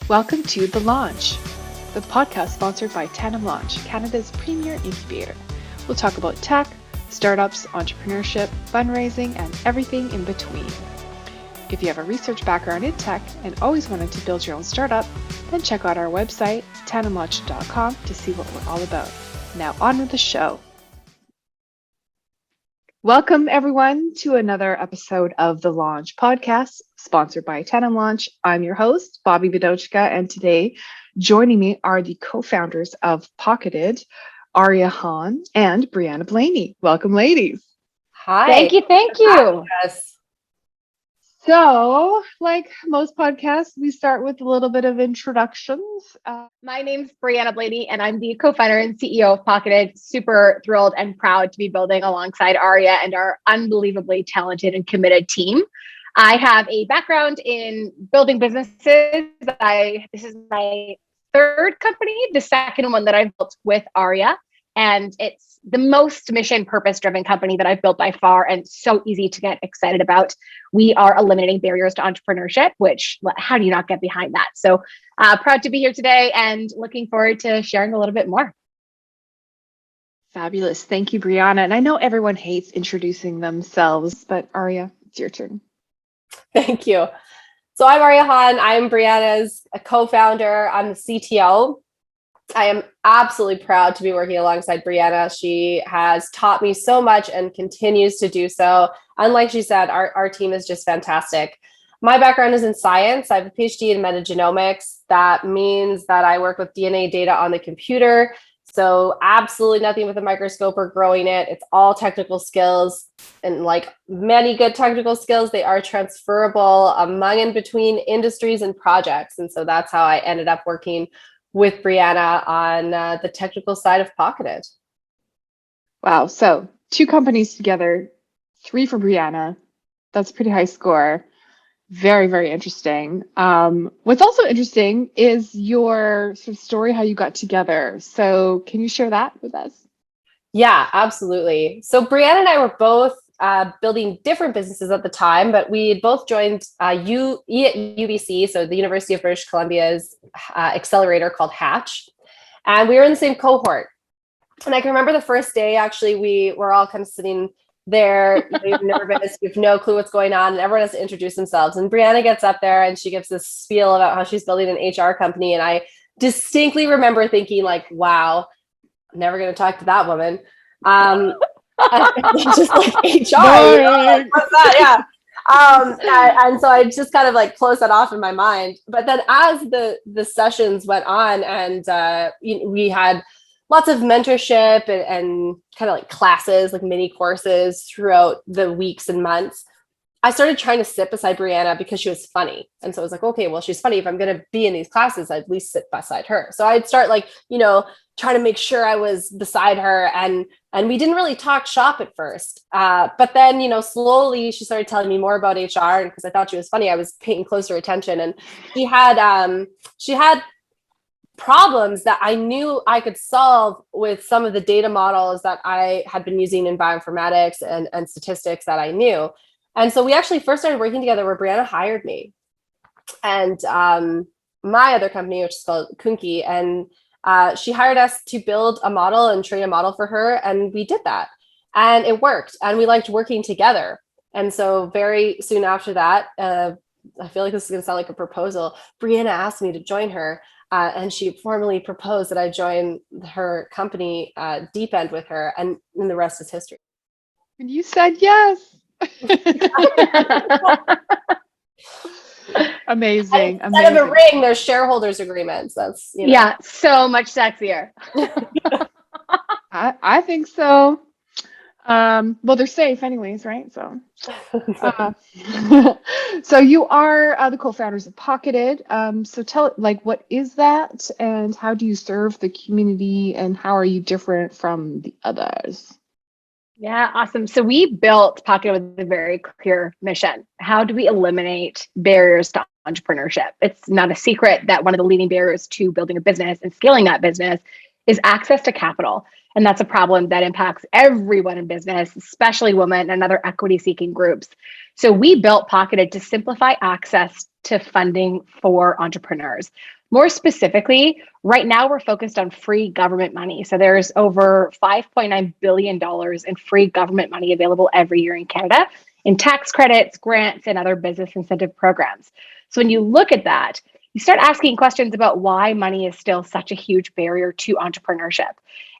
Welcome to The Launch, the podcast sponsored by Tandem Launch, Canada's premier incubator. We'll talk about tech, startups, entrepreneurship, fundraising, and everything in between. If you have a research background in tech and always wanted to build your own startup, then check out our website, tandemlaunch.com, to see what we're all about. Now on with the show. Welcome, everyone, to another episode of The Launch podcast, sponsored by Tandem Launch. I'm your host, Bobby Vidochka, and today joining me are the co-founders of Pocketed, Aria Hahn and Brianna Blaney. Welcome, ladies. Hi. Thank you. Yes. So, like most podcasts, we start with a little bit of introductions. My name's Brianna Blaney, and I'm the co-founder and CEO of Pocketed. Super thrilled and proud to be building alongside Aria and our unbelievably talented and committed team. I have a background in building businesses. This is my third company, the second one that I've built with Aria. And it's the most mission purpose-driven company that I've built by far, and so easy to get excited about. We are eliminating barriers to entrepreneurship, which how do you not get behind that? So proud to be here today and looking forward to sharing a little bit more. Fabulous. Thank you, Brianna. And I know everyone hates introducing themselves, but Aria, it's your turn. Thank you. So I'm Aria Hahn. I'm Brianna's co-founder. I'm the CTO. I am absolutely proud to be working alongside Brianna. She has taught me so much and continues to do so. And like she said, our team is just fantastic. My background is in science. I have a PhD in metagenomics. That means that I work with DNA data on the computer. So absolutely nothing with a microscope or growing it. It's all technical skills. And like many good technical skills, they are transferable among and between industries and projects. And so that's how I ended up working with Brianna on the technical side of Pocketed. Wow. So 2 companies together, 3 for Brianna. That's a pretty high score. Very, very interesting. What's also interesting is your sort of story, how you got together. So can you share that with us? Yeah, absolutely. So Brianna and I were both building different businesses at the time, but we had both joined UBC, so the University of British Columbia's accelerator called Hatch. And we were in the same cohort. And I can remember the first day, actually, we were all kind of sitting there, you're nervous, you have no clue what's going on, and everyone has to introduce themselves. And Brianna gets up there and she gives this spiel about how she's building an HR company. And I distinctly remember thinking like, wow, I'm never going to talk to that woman. Just like HR, you know, like, what's that? Yeah. And so I just kind of like closed that off in my mind. But then as the sessions went on and we had lots of mentorship and kind of like classes, like mini courses throughout the weeks and months, I started trying to sit beside Brianna because she was funny. And so I was like, okay, well, she's funny. If I'm going to be in these classes, I'd at least sit beside her. So I'd start like, trying to make sure I was beside her. And we didn't really talk shop at first. But then, slowly she started telling me more about HR. And because I thought she was funny, I was paying closer attention. And she had problems that I knew I could solve with some of the data models that I had been using in bioinformatics and statistics that I knew. And so we actually first started working together where Brianna hired me and my other company, which is called Kunki. And she hired us to build a model and train a model for her. And we did that. And it worked. And we liked working together. And so very soon after that, I feel like this is going to sound like a proposal. Brianna asked me to join her. And she formally proposed that I join her company, Deep End, with her. And the rest is history. And you said yes. Amazing. Instead of a ring, there's shareholders agreements. That's Yeah, so much sexier. I think so. Well, they're safe anyways, right? So so you are the co-founders of Pocketed. So tell, what is that and how do you serve the community and how are you different from the others? Yeah, awesome. So we built Pocketed with a very clear mission. How do we eliminate barriers to entrepreneurship? It's not a secret that one of the leading barriers to building a business and scaling that business is access to capital. And that's a problem that impacts everyone in business, especially women and other equity-seeking groups. So we built Pocketed to simplify access to funding for entrepreneurs. More specifically, right now we're focused on free government money. So there's over $5.9 billion in free government money available every year in Canada in tax credits, grants, and other business incentive programs. So when you look at that, you start asking questions about why money is still such a huge barrier to entrepreneurship.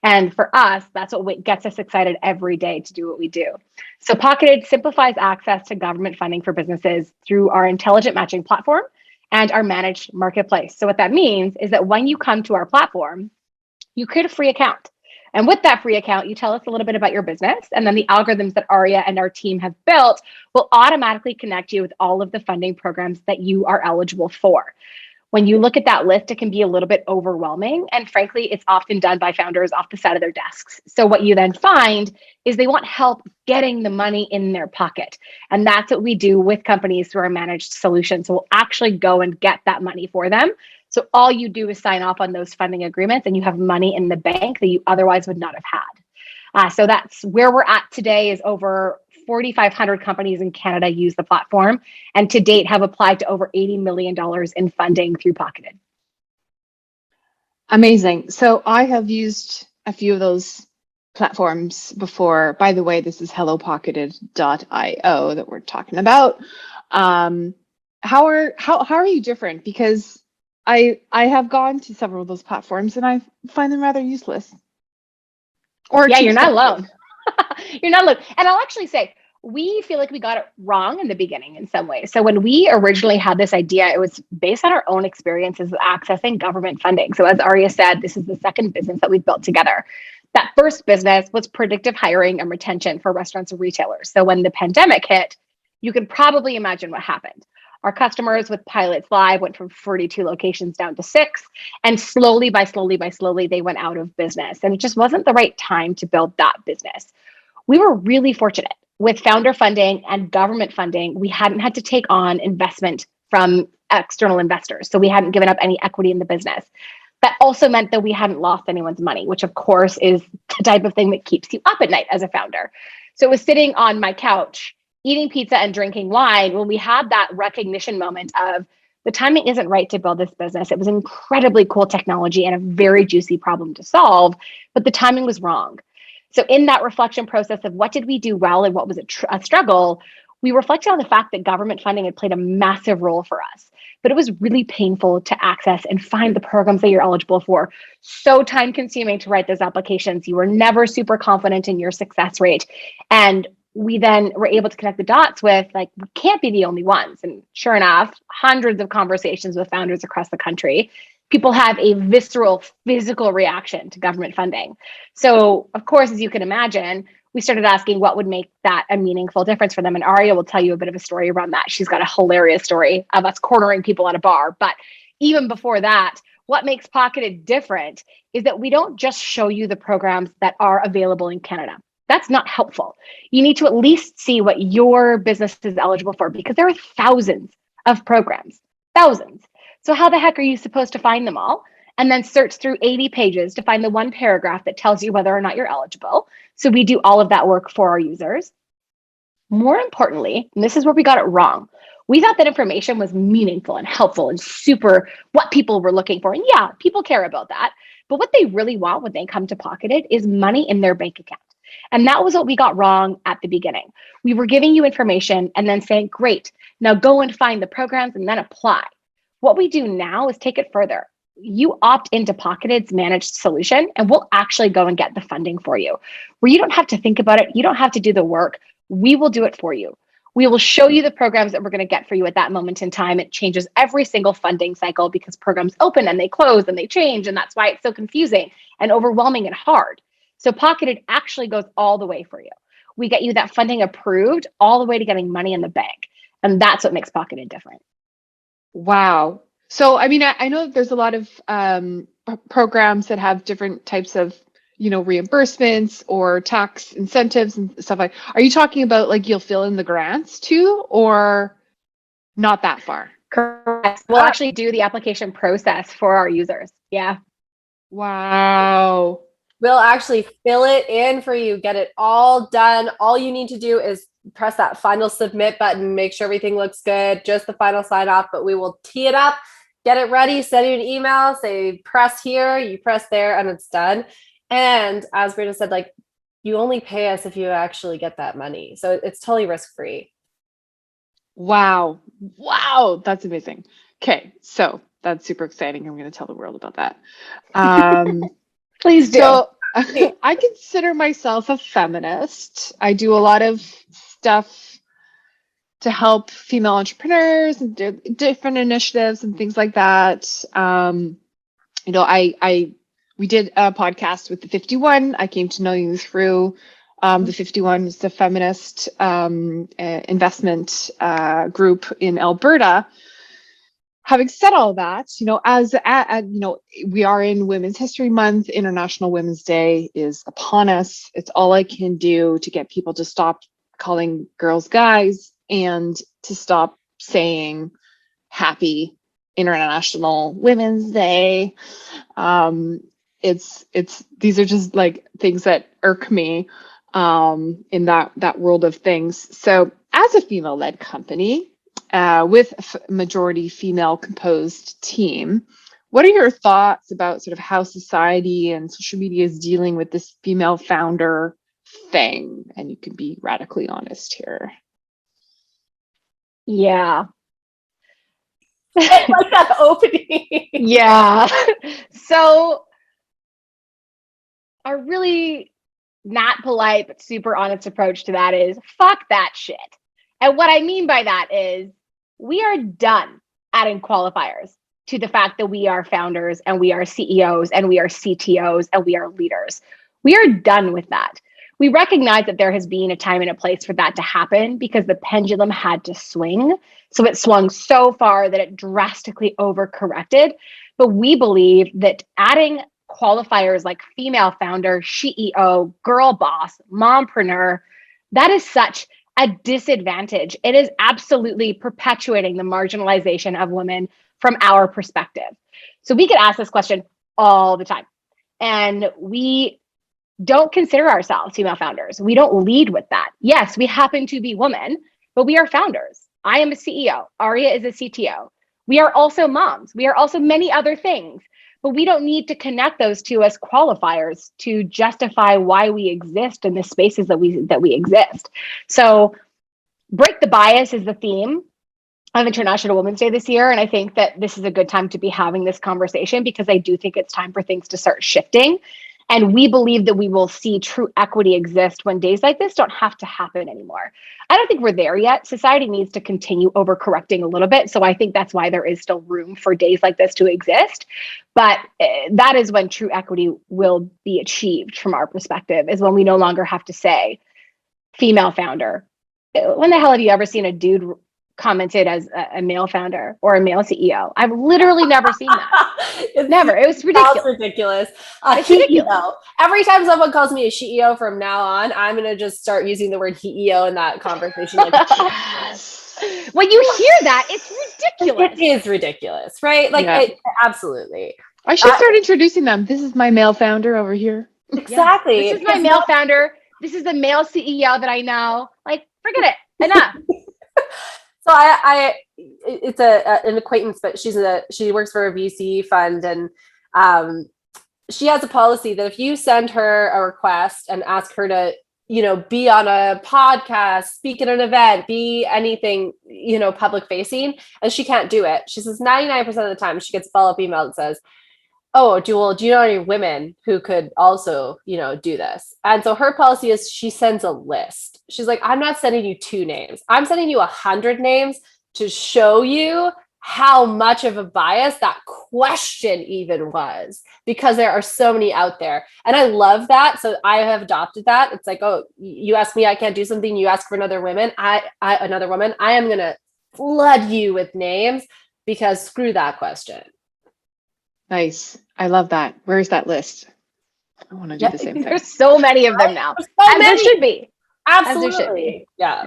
And for us, that's what gets us excited every day to do what we do. So Pocketed simplifies access to government funding for businesses through our intelligent matching platform and our managed marketplace. So what that means is that when you come to our platform, you create a free account. And with that free account, you tell us a little bit about your business. And then the algorithms that Aria and our team have built will automatically connect you with all of the funding programs that you are eligible for. When you look at that list, it can be a little bit overwhelming. And frankly, it's often done by founders off the side of their desks. So what you then find is they want help getting the money in their pocket. And that's what we do with companies through our managed solution. So we'll actually go and get that money for them. So all you do is sign off on those funding agreements and you have money in the bank that you otherwise would not have had. So that's where we're at today. Is over 4,500 companies in Canada use the platform, and to date have applied to over $80 million in funding through Pocketed. Amazing. So I have used a few of those platforms before. By the way, this is hellopocketed.io that we're talking about. How are you different? Because I have gone to several of those platforms and I find them rather useless. Or yeah, you're not alone. You're not alone. And I'll actually say, we feel like we got it wrong in the beginning in some ways. So when we originally had this idea, it was based on our own experiences of accessing government funding. So as Aria said, this is the second business that we've built together. That first business was predictive hiring and retention for restaurants and retailers. So when the pandemic hit, you can probably imagine what happened. Our customers with pilots live went from 42 locations down to 6, and slowly, they went out of business. And it just wasn't the right time to build that business. We were really fortunate with founder funding and government funding. We hadn't had to take on investment from external investors. So we hadn't given up any equity in the business. That also meant that we hadn't lost anyone's money, which of course is the type of thing that keeps you up at night as a founder. So it was sitting on my couch, eating pizza and drinking wine when we had that recognition moment of the timing isn't right to build this business. It was incredibly cool technology and a very juicy problem to solve, but the timing was wrong. So in that reflection process of what did we do well and what was a struggle, we reflected on the fact that government funding had played a massive role for us, but it was really painful to access and find the programs that you're eligible for. So time consuming to write those applications. You were never super confident in your success rate. And we then were able to connect the dots with like, we can't be the only ones. And sure enough, hundreds of conversations with founders across the country. People have a visceral, physical reaction to government funding. So, of course, as you can imagine, we started asking what would make that a meaningful difference for them. And Aria will tell you a bit of a story around that. She's got a hilarious story of us cornering people at a bar. But even before that, what makes Pocketed different is that we don't just show you the programs that are available in Canada. That's not helpful. You need to at least see what your business is eligible for, because there are thousands of programs, thousands. So how the heck are you supposed to find them all? And then search through 80 pages to find the one paragraph that tells you whether or not you're eligible. So we do all of that work for our users. More importantly, and this is where we got it wrong, we thought that information was meaningful and helpful and super what people were looking for. And yeah, people care about that. But what they really want when they come to Pocketed is money in their bank account. And that was what we got wrong at the beginning. We were giving you information and then saying, great, now go and find the programs and then apply. What we do now is take it further. You opt into Pocketed's managed solution and we'll actually go and get the funding for you, where you don't have to think about it. You don't have to do the work. We will do it for you. We will show you the programs that we're going to get for you at that moment in time. It changes every single funding cycle because programs open and they close and they change. And that's why it's so confusing and overwhelming and hard. So Pocketed actually goes all the way for you. We get you that funding approved all the way to getting money in the bank. And that's what makes Pocketed different. Wow. So, I mean, I know that there's a lot of programs that have different types of, reimbursements or tax incentives and stuff like. Are you talking about like you'll fill in the grants too, or not that far? Correct. We'll actually do the application process for our users. Yeah. Wow. We'll actually fill it in for you, get it all done. All you need to do is press that final submit button, make sure everything looks good, just the final sign off, but we will tee it up, get it ready, send you an email, say press here, you press there, and it's done. And as Brianna said, like, you only pay us if you actually get that money. So it's totally risk-free. Wow. Wow. That's amazing. Okay. So that's super exciting. I'm going to tell the world about that. Please do. So I consider myself a feminist. I do a lot of stuff to help female entrepreneurs and different initiatives and things like that. You know, we did a podcast with the 51. I came to know you through the 51 is the feminist investment group in Alberta. Having said all that, you know, you know, we are in Women's History Month. International Women's Day is upon us. It's all I can do to get people to stop calling girls guys and to stop saying Happy International Women's Day. These are just like things that irk me in that world of things. So as a female-led company with a majority female composed team, what are your thoughts about sort of how society and social media is dealing with this female founder thing? And you can be radically honest here. Yeah. I like that opening. Yeah. So a really not polite but super honest approach to that is fuck that shit. And what I mean by that is we are done adding qualifiers to the fact that we are founders and we are CEOs and we are CTOs and we are leaders. We are done with that. We recognize that there has been a time and a place for that to happen because the pendulum had to swing. So it swung so far that it drastically overcorrected. But we believe that adding qualifiers like female founder, CEO, girl boss, mompreneur, that is such a disadvantage. It is absolutely perpetuating the marginalization of women from our perspective. So we get asked this question all the time. And we don't consider ourselves female founders. We don't lead with that. Yes, we happen to be women, but we are founders. I am a CEO. Aria is a CTO. We are also moms. We are also many other things, but we don't need to connect those two as qualifiers to justify why we exist in the spaces that we exist. So break the bias is the theme of International Women's Day this year. And I think that this is a good time to be having this conversation because I do think it's time for things to start shifting. And we believe that we will see true equity exist when days like this don't have to happen anymore. I don't think we're there yet. Society needs to continue overcorrecting a little bit. So I think that's why there is still room for days like this to exist. But that is when true equity will be achieved from our perspective, is when we no longer have to say female founder. When the hell have you ever seen a dude commented as a male founder or a male CEO? I've literally never seen that. Never. It was ridiculous. That's ridiculous. It's ridiculous. Every time someone calls me a CEO from now on, I'm going to just start using the word CEO in that conversation. Like, when you hear that, it's ridiculous. It is ridiculous, right? Like, Yeah. absolutely. I should start introducing them. This is my male founder over here. Exactly. Yeah. This is my male founder. This is the male CEO that I know. Like, forget it. Enough. So it's an acquaintance, but she works for a VC fund, and she has a policy that if you send her a request and ask her to, be on a podcast, speak at an event, be anything, public facing, and she can't do it. She says 99% of the time she gets a follow-up email that says, oh, do you know any women who could also, do this? And so her policy is she sends a list. She's like, I'm not sending you 2 names. I'm sending you 100 names to show you how much of a bias that question even was, because there are so many out there. And I love that. So I have adopted that. It's like, oh, you ask me, I can't do something. You ask for another woman. Another woman. I am going to flood you with names because screw that question. Nice. I love that. Where's that list? I want to do the same thing. There's so many of them now. There should be. Absolutely. As there should be. Yeah.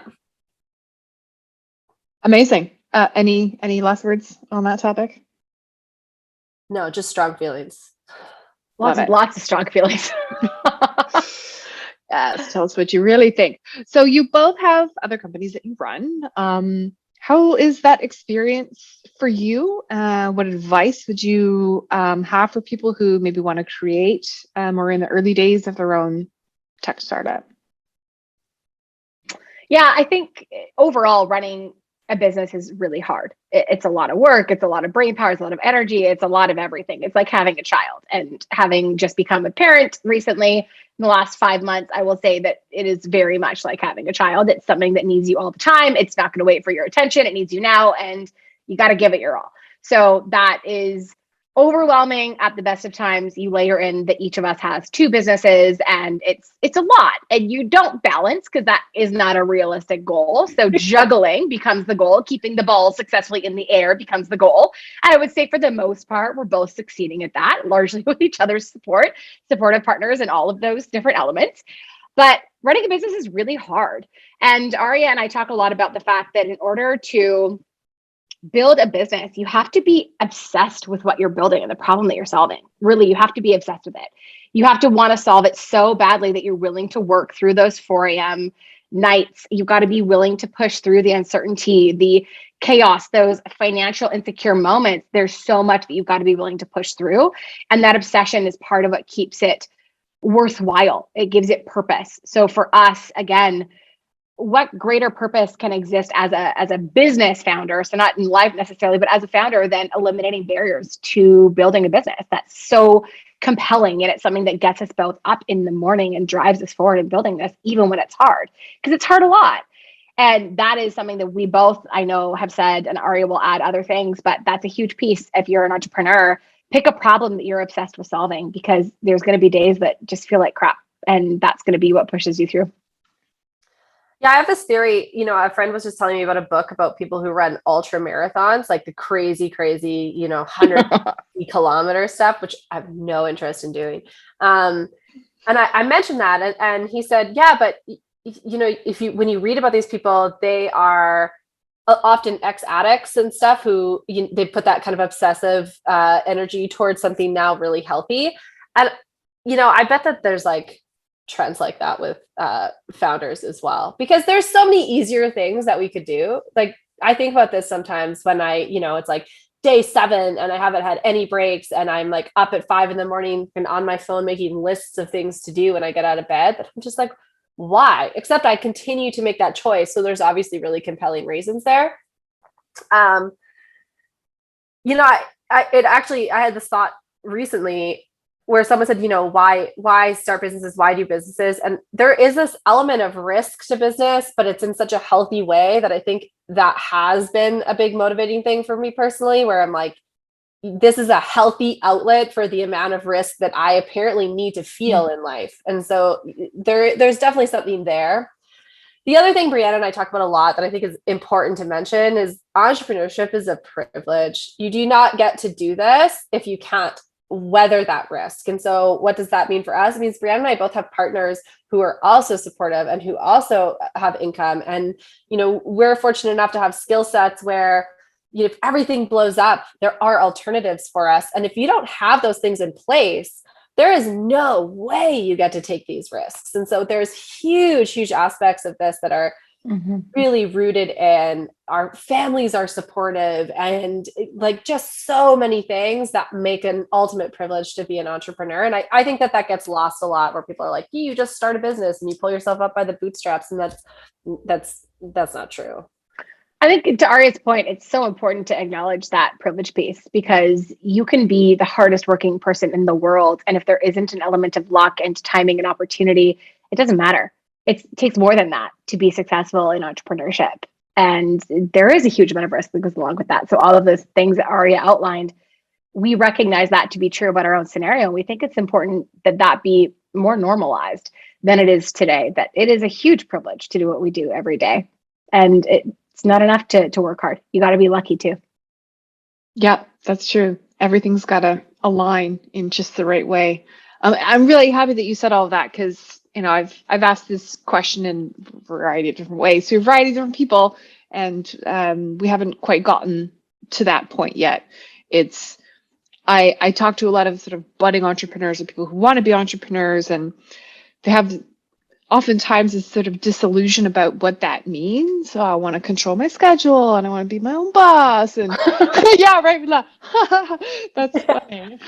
Amazing. Any last words on that topic? No, just strong feelings. Lots of strong feelings. Yes, tell us what you really think. So you both have other companies that you run. How is that experience for you? What advice would you have for people who maybe want to create or in the early days of their own tech startup? Yeah, I think overall running a business is really hard. It's a lot of work. It's a lot of brain power. It's a lot of energy. It's a lot of everything. It's like having a child, and having just become a parent recently in the last 5 months, I will say that it is very much like having a child. It's something that needs you all the time. It's not going to wait for your attention. It needs you now, and you got to give it your all. So that is overwhelming at the best of times. You layer in that each of us has two businesses, and it's a lot, and you don't balance because that is not a realistic goal. So juggling becomes the goal. Keeping the ball successfully in the air becomes the goal. And I would say for the most part, we're both succeeding at that, largely with each other's support, supportive partners, and all of those different elements. But running a business is really hard. And Aria and I talk a lot about the fact that in order to build a business, you have to be obsessed with what you're building and the problem that you're solving. Really, you have to be obsessed with it. You have to want to solve it so badly that you're willing to work through those 4 a.m. nights. You've got to be willing to push through the uncertainty, the chaos, those financial insecure moments. There's so much that you've got to be willing to push through. And that obsession is part of what keeps it worthwhile. It gives it purpose. So for us, again, what greater purpose can exist as a business founder, so not in life necessarily, but as a founder, than eliminating barriers to building a business that's so compelling, and it's something that gets us both up in the morning and drives us forward in building this, even when it's hard, because it's hard a lot. And that is something that we both, I know, have said, and Aria will add other things, but that's a huge piece. If you're an entrepreneur, pick a problem that you're obsessed with solving, because there's going to be days that just feel like crap, and that's going to be what pushes you through. Yeah, I have this theory. A friend was just telling me about a book about people who run ultra marathons, like the crazy, 100 kilometer stuff, which I have no interest in doing. And I mentioned that, and he said, yeah, but when you read about these people, they are often ex-addicts and stuff who they put that kind of obsessive energy towards something now really healthy. And, I bet that there's like trends like that with founders as well, because there's so many easier things that we could do. Like, I think about this sometimes when it's like day 7 and I haven't had any breaks, and I'm like up at 5 a.m. and on my phone making lists of things to do when I get out of bed. But I'm just like, why? Except I continue to make that choice. So there's obviously really compelling reasons there. I had this thought recently where someone said, why start businesses? Why do businesses? And there is this element of risk to business, but it's in such a healthy way that I think that has been a big motivating thing for me personally, where I'm like, this is a healthy outlet for the amount of risk that I apparently need to feel in life. And so there's definitely something there. The other thing Brianna and I talk about a lot that I think is important to mention is entrepreneurship is a privilege. You do not get to do this if you can't weather that risk. And so what does that mean for us? It means Brianna and I both have partners who are also supportive and who also have income. And, we're fortunate enough to have skill sets where if everything blows up, there are alternatives for us. And if you don't have those things in place, there is no way you get to take these risks. And so there's huge aspects of this that are really rooted in our families are supportive, and like just so many things that make an ultimate privilege to be an entrepreneur. And I think that gets lost a lot, where people are like, you just start a business and you pull yourself up by the bootstraps. And that's not true. I think to Aria's point, it's so important to acknowledge that privilege piece, because you can be the hardest working person in the world, and if there isn't an element of luck and timing and opportunity, it doesn't matter. It takes more than that to be successful in entrepreneurship. And there is a huge amount of risk that goes along with that. So all of those things that Aria outlined, we recognize that to be true about our own scenario. And we think it's important that be more normalized than it is today, that it is a huge privilege to do what we do every day. And it's not enough to work hard. You got to be lucky too. Yeah, that's true. Everything's got to align in just the right way. I'm really happy that you said all of that, because I've asked this question in a variety of different ways to a variety of different people, and we haven't quite gotten to that point yet. I talk to a lot of sort of budding entrepreneurs and people who want to be entrepreneurs, and they have oftentimes is sort of disillusion about what that means. So I want to control my schedule and I want to be my own boss. And yeah, right. That's funny.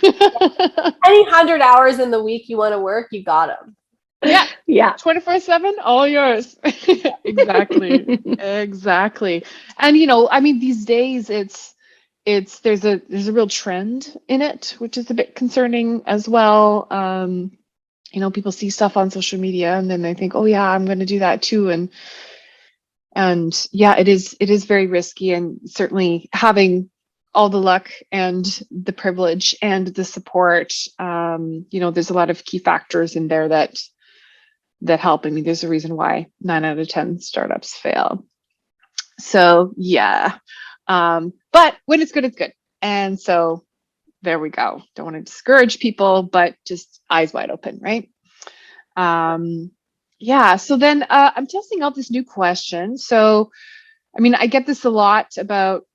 Any 100 hours in the week you want to work, you got them. Yeah. Yeah. 24/7, all yours. Exactly. Exactly. And I mean, these days there's a real trend in it, which is a bit concerning as well. People see stuff on social media and then they think, oh yeah, I'm going to do that too. And yeah, it is very risky, and certainly having all the luck and the privilege and the support, there's a lot of key factors in there that help. I mean, there's a reason why 9 out of 10 startups fail. So yeah. But when it's good, it's good. And so there we go. Don't want to discourage people, but just eyes wide open, right? Yeah. So then I'm testing out this new question. So, I mean, I get this a lot about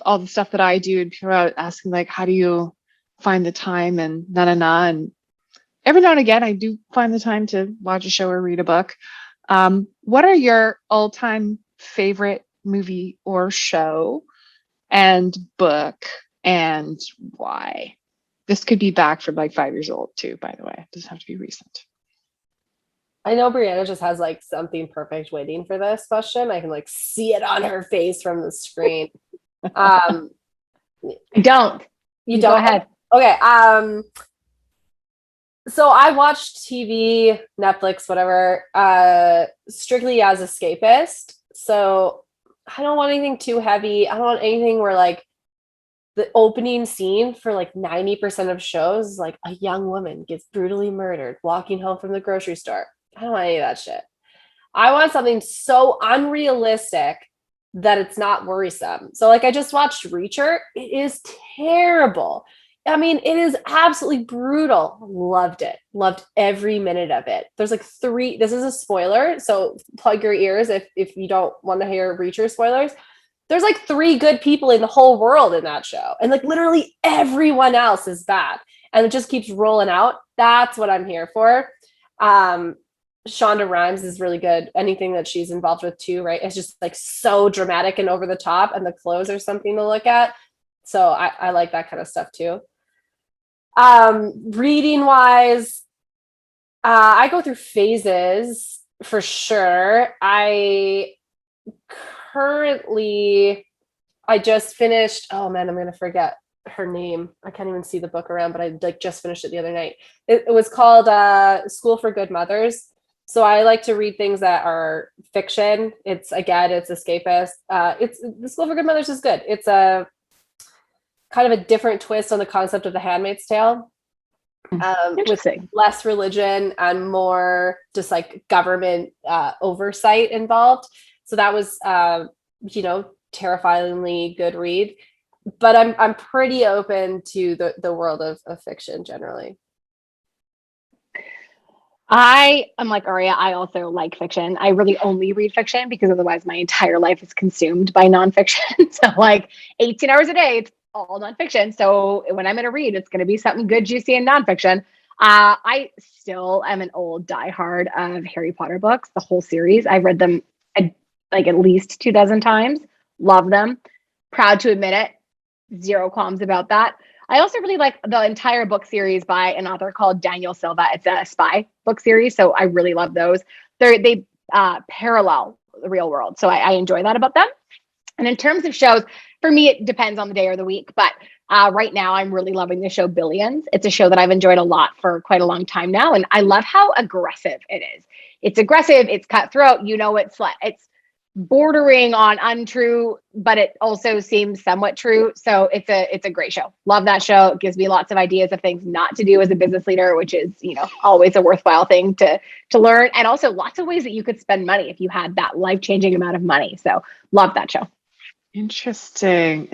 all the stuff that I do, and people are asking like, how do you find the time and and every now and again, I do find the time to watch a show or read a book. What are your all-time favorite movie or show and book, and why? This could be back from like 5 years old too, by the way. It doesn't have to be recent. I know Brianna just has like something perfect waiting for this question. I can like see it on her face from the screen. I don't. You Go don't? ahead. Okay. So I watched TV, Netflix, whatever, strictly as escapist. So I don't want anything too heavy. I don't want anything where like the opening scene for like 90% of shows is like a young woman gets brutally murdered walking home from the grocery store. I don't want any of that shit. I want something so unrealistic that it's not worrisome. So like I just watched Reacher. It is terrible. I mean, it is absolutely brutal. Loved it. Loved every minute of it. There's like 3, this is a spoiler, so plug your ears if you don't want to hear Reacher spoilers. There's like 3 good people in the whole world in that show. And like literally everyone else is bad. And it just keeps rolling out. That's what I'm here for. Shonda Rhimes is really good. Anything that she's involved with too, right? It's just like so dramatic and over the top, and the clothes are something to look at. So I like that kind of stuff too. Reading wise, I go through phases for sure. I just finished, oh man, I'm going to forget her name. I can't even see the book around, but I like just finished it the other night. It was called School for Good Mothers. So I like to read things that are fiction. It's escapist. It's the School for Good Mothers is good. It's a kind of a different twist on the concept of The Handmaid's Tale, with less religion and more just like government oversight involved. So that was, terrifyingly good read. But I'm pretty open to the world of fiction generally. I am like Aria. I also like fiction. I really only read fiction because otherwise my entire life is consumed by nonfiction. So like 18 hours a day, it's all nonfiction. So when I'm going to read, it's going to be something good, juicy, and nonfiction. I still am an old diehard of Harry Potter books, the whole series. I've read them like at least 24 times. Love them. Proud to admit it. Zero qualms about that. I also really like the entire book series by an author called Daniel Silva. It's a spy book series, so I really love those. They parallel the real world, so I enjoy that about them. And in terms of shows, for me, it depends on the day or the week. But right now, I'm really loving the show Billions. It's a show that I've enjoyed a lot for quite a long time now, and I love how aggressive it is. It's aggressive. It's cutthroat. It's bordering on untrue, but it also seems somewhat true. So it's a great show. Love that show. It gives me lots of ideas of things not to do as a business leader, which is, always a worthwhile thing to learn. And also lots of ways that you could spend money if you had that life-changing amount of money. So love that show. Interesting.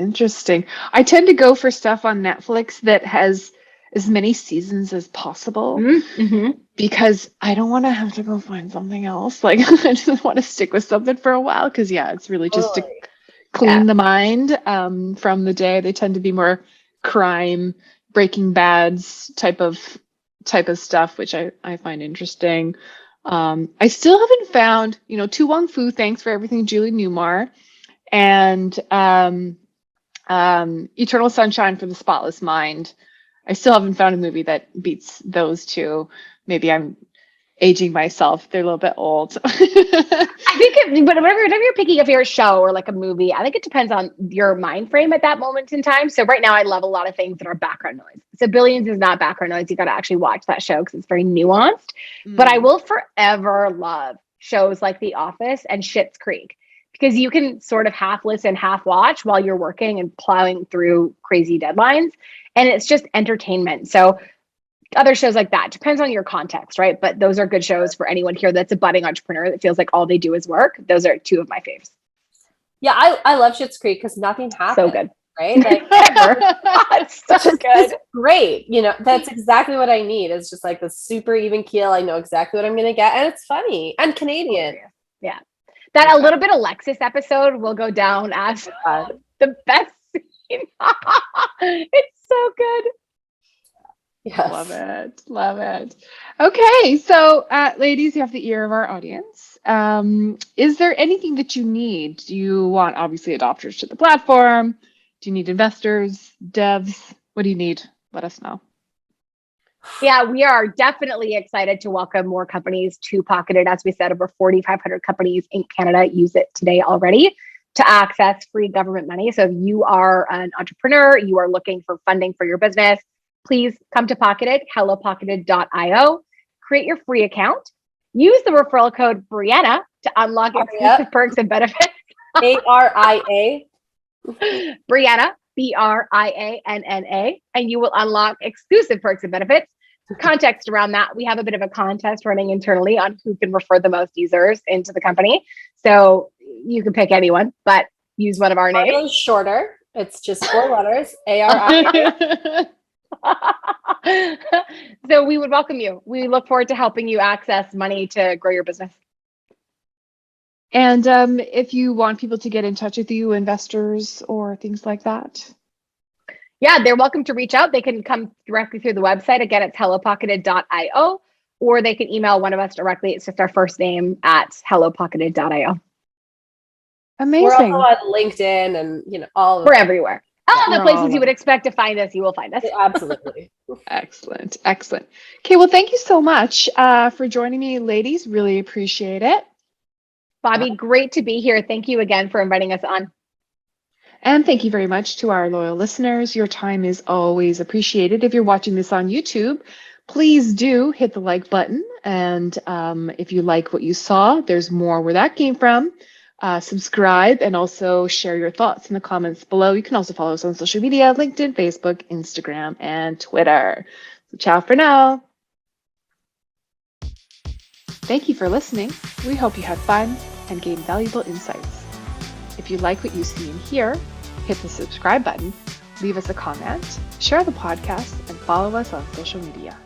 I tend to go for stuff on Netflix that has as many seasons as possible, because I don't want to have to go find something else. Like I just want to stick with something for a while, because it's really just to clean the mind from the day. They tend to be more crime, Breaking Bad's type of stuff, which I find interesting. I still haven't found, Tu Wong Fu, thanks for everything, Julie Newmar, and Eternal Sunshine for the Spotless Mind. I still haven't found a movie that beats those two. Maybe I'm aging myself. They're a little bit old. I think, but whenever you're picking a favorite show or like a movie, I think it depends on your mind frame at that moment in time. So right now, I love a lot of things that are background noise. So Billions is not background noise. You got to actually watch that show because it's very nuanced. But I will forever love shows like The Office and Schitt's Creek because you can sort of half listen, half watch while you're working and plowing through crazy deadlines, and it's just entertainment. So other shows like that depends on your context, right? But those are good shows for anyone here that's a budding entrepreneur that feels like all they do is work. Those are two of my faves. Yeah, I love Schitt's Creek because nothing happens. So good, right? Like, it's so good. It's great. That's exactly what I need. It's just like the super even keel. I know exactly what I'm going to get, and it's funny and Canadian. Yeah, that a little bit Alexis episode will go down as the best scene. It's so good. Yes. Love it. Okay, so ladies, you have the ear of our audience. Is there anything that you need? Do you want, obviously, adopters to the platform? Do you need investors, devs? What do you need? Let us know. Yeah, we are definitely excited to welcome more companies to Pocketed. As we said, over 4,500 companies in Canada use it today already to access free government money. So if you are an entrepreneur, you are looking for funding for your business, please come to Pocketed, hellopocketed.io, create your free account, use the referral code Brianna to unlock exclusive perks and benefits. ARIA. Brianna, BRIANNA, and you will unlock exclusive perks and benefits. Context around that, we have a bit of a contest running internally on who can refer the most users into the company. So you can pick anyone, but use one of our names. It's shorter. It's just 4 letters, ARIA. So we would welcome you. We look forward to helping you access money to grow your business. And if you want people to get in touch with you, investors or things like that. Yeah, they're welcome to reach out. They can come directly through the website. Again, it's hellopocketed.io, or they can email one of us directly. It's just our first name at hellopocketed.io. Amazing. We're also on LinkedIn and all. We're everywhere. All the places you would expect to find us, you will find us. Absolutely. Excellent. Okay, well, thank you so much for joining me, ladies. Really appreciate it. Bobby, great to be here. Thank you again for inviting us on. And thank you very much to our loyal listeners. Your time is always appreciated. If you're watching this on YouTube, please do hit the like button. And if you like what you saw, there's more where that came from. Subscribe and also share your thoughts in the comments below. You can also follow us on social media, LinkedIn, Facebook, Instagram, and Twitter. So ciao for now. Thank you for listening. We hope you had fun and gained valuable insights. If you like what you see and hear, hit the subscribe button, leave us a comment, share the podcast, and follow us on social media.